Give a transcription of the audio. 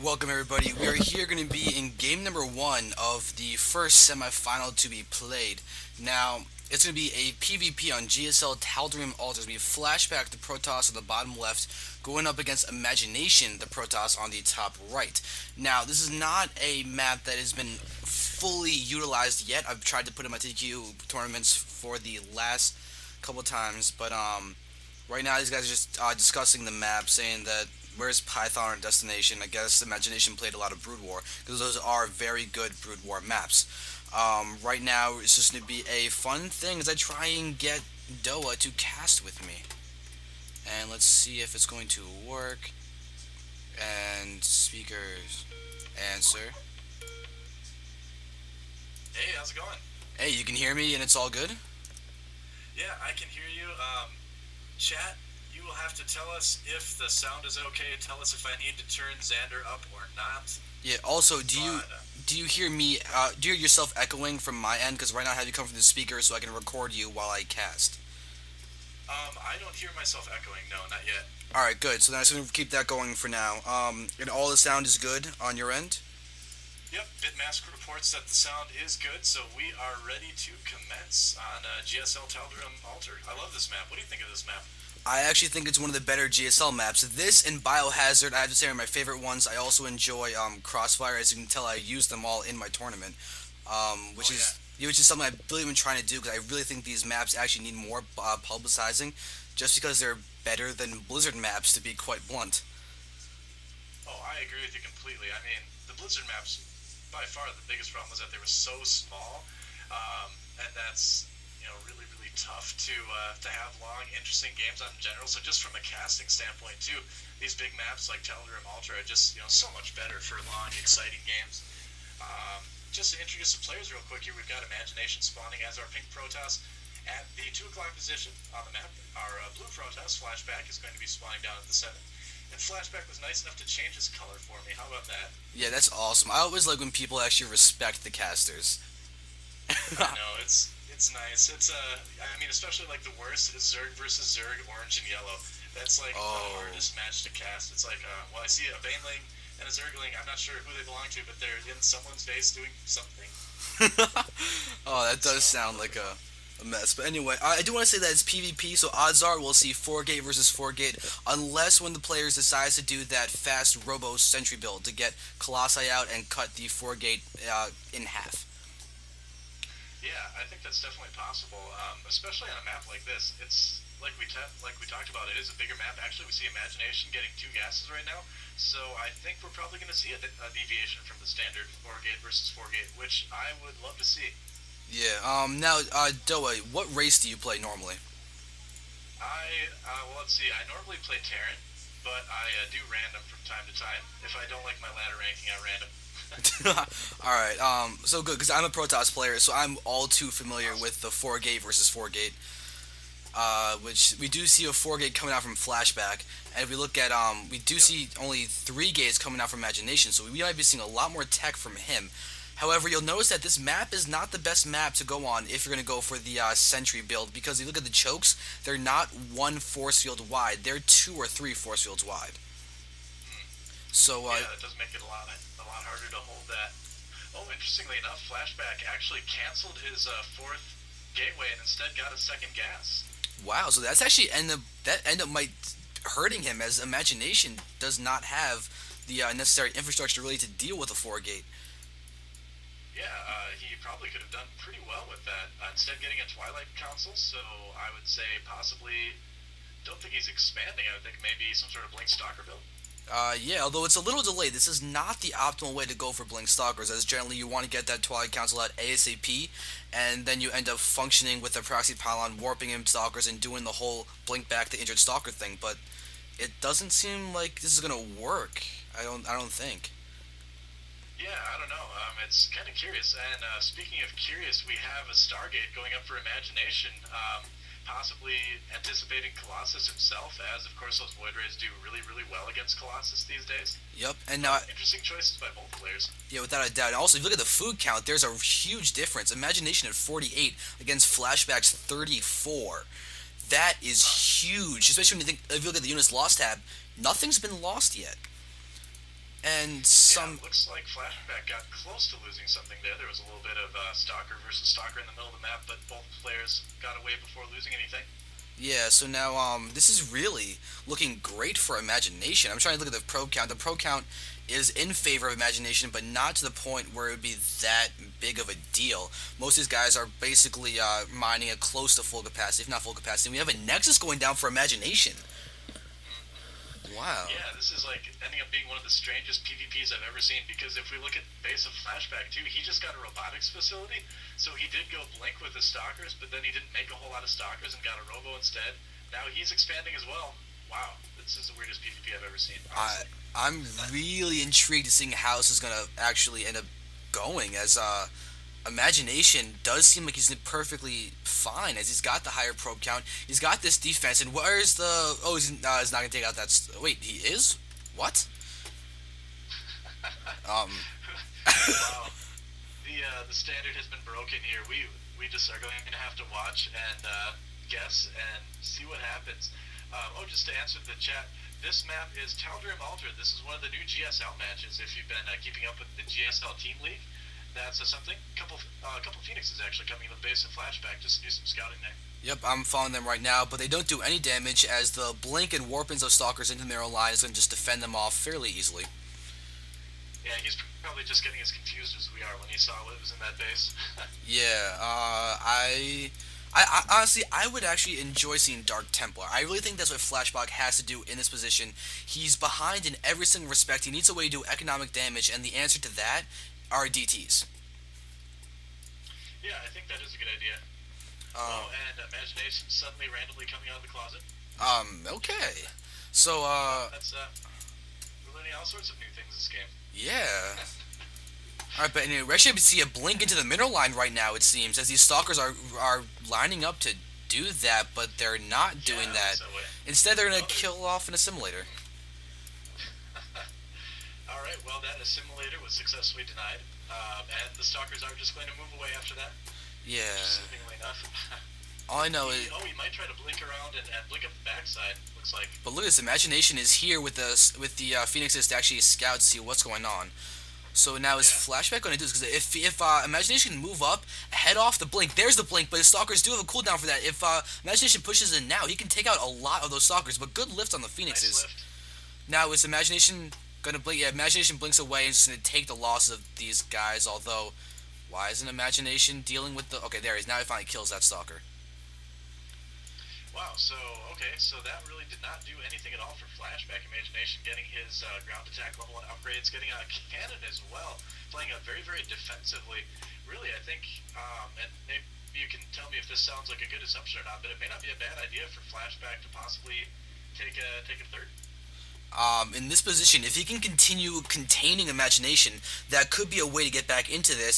Welcome everybody. We are here going to be in game number 1 of the first semifinal to be played. Now, it's going to be a PvP on GSL Tal'Darim altars. We have Flashback, the Protoss on the bottom left, going up against Imagination, the Protoss on the top right. Now, this is not a map that has been fully utilized yet. I've tried to put in my TQ tournaments for the last couple times, but right now these guys are just discussing the map, saying that where's Python or Destination? I guess Imagination played a lot of broodwar because those are very good broodwar maps. Right now, it's just going to be a fun thing as I try and get Doa to cast with me. And let's see if it's going to work. And speakers, answer. Hey, how's it going? Hey, you can hear me and it's all good? Yeah, I can hear you. Chat, you will have to tell us if the sound is okay. Tell us if I need to turn Xander up or not. Yeah. Also, do you But do you hear me? Do you hear yourself echoing from my end? Because right now I have you come from the speaker so I can record you while I cast. I don't hear myself echoing. No, not yet. All right, good. So then I'm just gonna keep that going for now. And all the sound is good on your end. Yep, Bitmask reports that the sound is good, so we are ready to commence on GSL Tal'Darim Altar. I love this map. What do you think of this map? I actually think it's one of the better GSL maps. This and Biohazard, I have to say, are my favorite ones. I also enjoy Crossfire. As you can tell, I use them all in my tournament, which Oh yeah. is something I've really been trying to do because I really think these maps actually need more publicizing, just because they're better than Blizzard maps, to be quite blunt. Oh, I agree with you completely. I mean, the Blizzard maps, by far the biggest problem was that they were so small, and that's really really tough to have long, interesting games on in general. So just from a casting standpoint too, these big maps like Tal'Darim Ultra are just so much better for long, exciting games. Just to introduce the players real quick here, we've got Imagination spawning as our pink Protoss at the 2 o'clock position on the map. Our blue Protoss, Flashback, is going to be spawning down at the 7. And Flashback was nice enough to change his color for me. How about that? Yeah, that's awesome. I always like when people actually respect the casters. I know it's nice. I mean, especially like the worst is Zerg versus Zerg, orange and yellow. That's like the Oh. hardest match to cast. It's like, well, I see a Baneling and a Zergling. I'm not sure who they belong to, but they're in someone's base doing something. Oh, that So does sound like a mess. But anyway, I do want to say that it's PvP, so odds are we'll see 4 gate versus 4 gate, unless when the players decides to do that fast Robo Sentry build to get Colossi out and cut the 4 gate in half. yeah, I think that's definitely possible. Especially on a map like this. It's like we talked about. It is a bigger map. Actually, we see Imagination getting 2 gases right now. So I think we're probably going to see a deviation from the standard 4 gate versus 4 gate, which I would love to see. Yeah. Now, Doa, what race do you play normally? Well, let's see. I normally play Terran, but I do random from time to time. If I don't like my ladder ranking, I random. All right. So good because I'm a Protoss player, so I'm all too familiar Awesome. with the 4 gate versus 4 gate. Which we do see a 4 gate coming out from Flashback, and if we look at we do Yep. see only 3 gates coming out from Imagination, so we might be seeing a lot more tech from him. However, you'll notice that this map is not the best map to go on if you're going to go for the Sentry build, because if you look at the chokes, they're not one force field wide, they're 2 or 3 force fields wide. Hmm. So, Yeah, that does make it a lot harder to hold that. Oh, interestingly enough, Flashback actually canceled his fourth gateway and instead got a second gas. wow, so that's actually end up might hurting him, as Imagination does not have the necessary infrastructure really to deal with a 4 gate. Yeah, he probably could have done pretty well with that. Instead, getting a Twilight console, so I would say possibly. Don't think he's expanding. I would think maybe some sort of Blink Stalker build. Yeah, although it's a little delayed, this is not the optimal way to go for Blink Stalkers, as generally you want to get that Twilight Council out ASAP, and then you end up functioning with the Proxy Pylon, warping in Stalkers, and doing the whole Blink back the injured Stalker thing, but it doesn't seem like this is gonna work. I don't think. Yeah, I don't know. It's kind of curious. And speaking of curious, we have a Stargate going up for Imagination, possibly anticipating Colossus himself, as of course those Void Rays do really, really well against Colossus these days. Yep, and now, Interesting choices by both players. yeah, without a doubt. And also, if you look at the food count, there's a huge difference. Imagination at 48 against Flashback's 34. That Huh. is huge, especially when you think if you look at the units lost tab. Nothing's been lost yet. And Yeah, some, looks like Flashback got close to losing something there. There was a little bit of Stalker versus Stalker in the middle of the map, but both players got away before losing anything. yeah, so now, this is really looking great for Imagination. I'm trying to look at the probe count. The probe count is in favor of Imagination, but not to the point where it would be that big of a deal. Most of these guys are basically mining at close to full capacity, if not full capacity. We have a Nexus going down for Imagination. Wow. Yeah, this is like ending up being one of the strangest PvPs I've ever seen because if we look at base of Flashback too, he just got a robotics facility, so he did go blink with the stalkers, but then he didn't make a whole lot of stalkers and got a robo instead. Now he's expanding as well. Wow, this is the weirdest PvP I've ever seen, I, honestly. I'm really intrigued to seeing how this is going to actually end up going, as Imagination does seem like he's perfectly fine, as he's got the higher probe count, he's got this defense, and where's the... Oh, he's not going to take out that... Wait, he is? What? Um... Wow, the standard has been broken here. We just are going to have to watch and guess and see what happens. Just to answer the chat, this map is Tal'Darim Altered. This is one of the new GSL matches. If you've been keeping up with the GSL Team League, that's something. A couple Phoenixes actually coming to the base of Flashback just to do some scouting there. Yep, I'm following them right now, but they don't do any damage, as the blink and warpins of stalkers into their own line is going to just defend them off fairly easily. Yeah, he's probably just getting as confused as we are when he saw what was in that base. Yeah, I honestly, I would actually enjoy seeing Dark Templar. I really think that's what Flashback has to do in this position. He's behind in every single respect. He needs a way to do economic damage, and the answer to that are DTs. Yeah, I think that is a good idea. Um, And Imagination suddenly randomly coming out of the closet. okay. So, That's we're learning all sorts of new things this game. yeah. Alright, but anyway, we actually see a blink into the middle line right now, it seems, as these stalkers are lining up to do that, but they're not doing that. So, Instead, they're going oh, to kill off an assimilator. all right, well, that assimilator was successfully denied, and the stalkers are just going to move away after that. Yeah. Seemingly enough. All I know is... He might try to blink around and blink up the backside. Looks like. But look at this, Imagination is here with the Phoenixes to actually scout to see what's going on. So now is Flashback going to do this? Because if Imagination can move up, head off the blink, there's the blink, but the Stalkers do have a cooldown for that. If Imagination pushes in now, he can take out a lot of those Stalkers, but good lift on the Phoenixes. Nice lift. Now is Imagination going to blink? Yeah, Imagination blinks away and is going to take the losses of these guys, although... Why isn't Imagination dealing with the... Okay, there he is. Now he finally kills that Stalker. Wow, so that really did not do anything at all for Flashback. Imagination getting his ground attack level 1 upgrades, getting a cannon as well, playing very, very defensively. Really, I think, and maybe you can tell me if this sounds like a good assumption or not, but it may not be a bad idea for Flashback to possibly take a third. In this position, if he can continue containing Imagination, that could be a way to get back into this.